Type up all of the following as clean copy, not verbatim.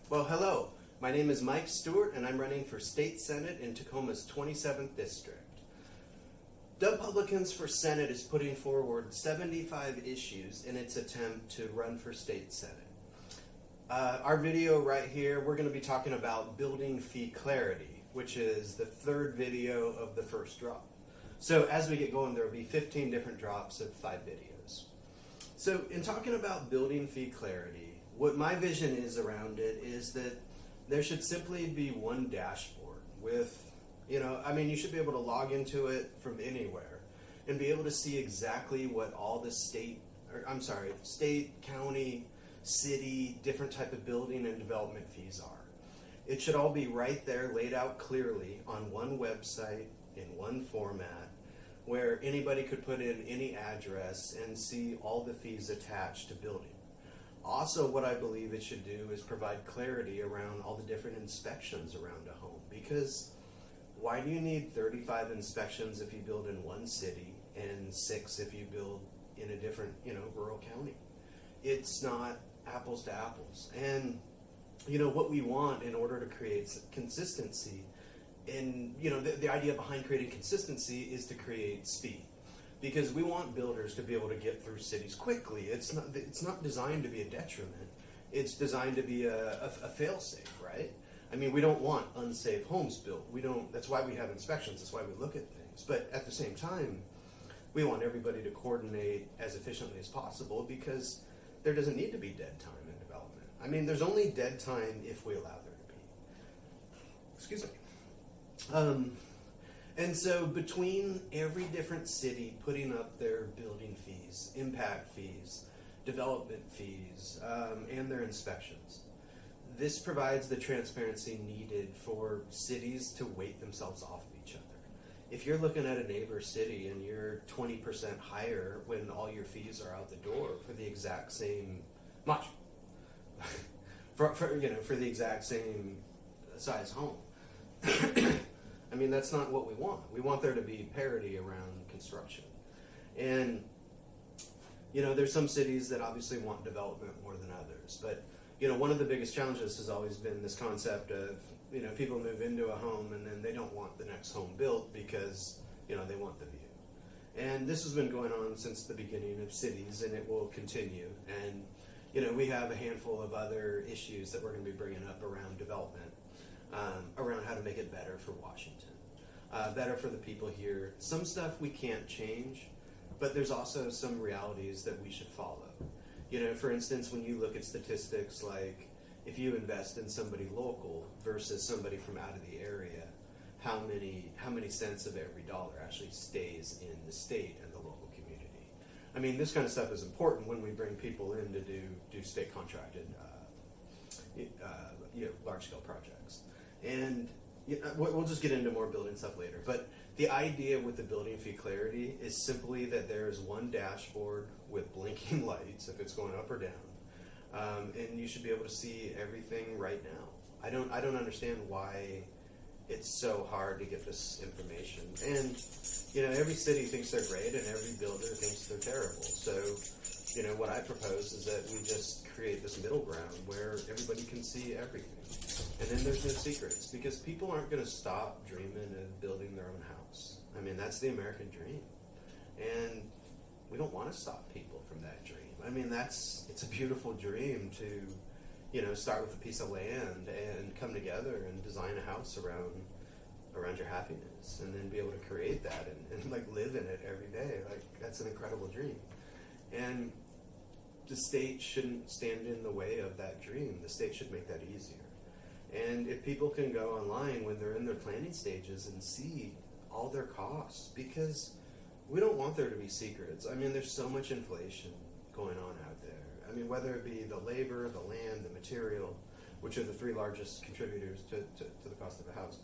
Well, hello. My name is Mike Stewart, and I'm running for State Senate in Tacoma's 27th District. Republicans for Senate is putting forward 75 issues in its attempt to run for State Senate. Our video right here, we're going to be talking about building fee clarity, which is the third video of the first drop. So as we get going, there will be 15 different drops of 5 videos. So in talking about building fee clarity, what my vision is around it is that there should simply be one dashboard with, you should be able to log into it from anywhere and be able to see exactly what all the state, county, city, different type of building and development fees are. It should all be right there, laid out clearly on one website in one format where anybody could put in any address and see all the fees attached to building. Also, what I believe it should do is provide clarity around all the different inspections around a home, because why do you need 35 inspections if you build in one city and 6 if you build in a different, rural county? It's not apples to apples. And, what we want in order to create consistency, and, the idea behind creating consistency is to create speed. Because we want builders to be able to get through cities quickly. It's not designed to be a detriment. It's designed to be a fail-safe, right? I mean, we don't want unsafe homes built. That's why we have inspections. That's why we look at things. But at the same time, we want everybody to coordinate as efficiently as possible, because there doesn't need to be dead time in development. I mean, there's only dead time if we allow there to be. Excuse me. And so between every different city putting up their building fees, impact fees, development fees, and their inspections, this provides the transparency needed for cities to weight themselves off of each other. If you're looking at a neighbor city and you're 20% higher when all your fees are out the door for the exact same for the exact same size home. I mean, that's not what we want. We want there to be parity around construction. And, there's some cities that obviously want development more than others. But, one of the biggest challenges has always been this concept of, people move into a home and then they don't want the next home built because, they want the view. And this has been going on since the beginning of cities, and it will continue. And, we have a handful of other issues that we're going to be bringing up around development. Around how to make it better for Washington, better for the people here. Some stuff we can't change, but there's also some realities that we should follow. For instance, when you look at statistics like if you invest in somebody local versus somebody from out of the area, how many cents of every dollar actually stays in the state and the local community. I mean, this kind of stuff is important when we bring people in to do state contracted large-scale projects. And we'll just get into more building stuff later. But the idea with the building fee clarity is simply that there's one dashboard with blinking lights if it's going up or down, and you should be able to see everything right now. I don't understand why it's so hard to get this information. And every city thinks they're great, and every builder thinks they're terrible. So what I propose is that we just create this middle ground where everybody can see everything. And then there's no secrets, because people aren't going to stop dreaming of building their own house. I mean, that's the American dream. And we don't want to stop people from that dream. I mean, it's a beautiful dream to, start with a piece of land and come together and design a house around your happiness, and then be able to create that and like live in it every day. Like, that's an incredible dream. And the state shouldn't stand in the way of that dream. The state should make that easier. And if people can go online when they're in their planning stages and see all their costs, because we don't want there to be secrets. I mean, there's so much inflation going on out there. I mean, whether it be the labor, the land, the material, which are the 3 largest contributors to the cost of a house.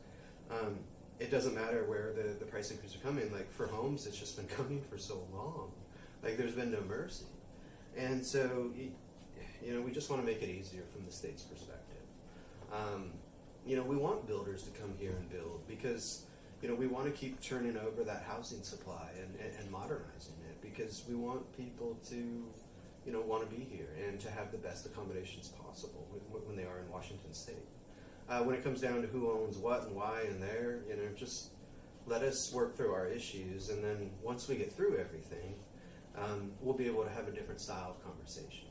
It doesn't matter where the price increases are coming. Like, for homes, it's just been coming for so long. Like, there's been no mercy. And so, we just want to make it easier from the state's perspective. We want builders to come here and build because, we want to keep turning over that housing supply and modernizing it, because we want people to want to be here and to have the best accommodations possible when they are in Washington State. When it comes down to who owns what and why and there, just let us work through our issues, and then once we get through everything, we'll be able to have a different style of conversation.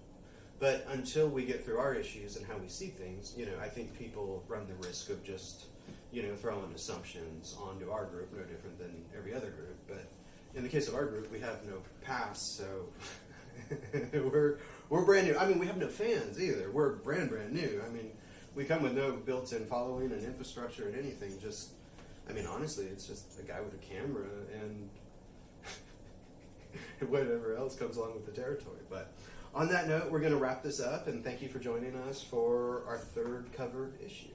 But until we get through our issues and how we see things, I think people run the risk of just, throwing assumptions onto our group, no different than every other group. But in the case of our group, we have no past, so we're brand new. I mean, we have no fans either. We're brand new. I mean, we come with no built-in following and infrastructure and anything. Honestly, it's just a guy with a camera and whatever else comes along with the territory. But on that note, we're going to wrap this up, and thank you for joining us for our third covered issue.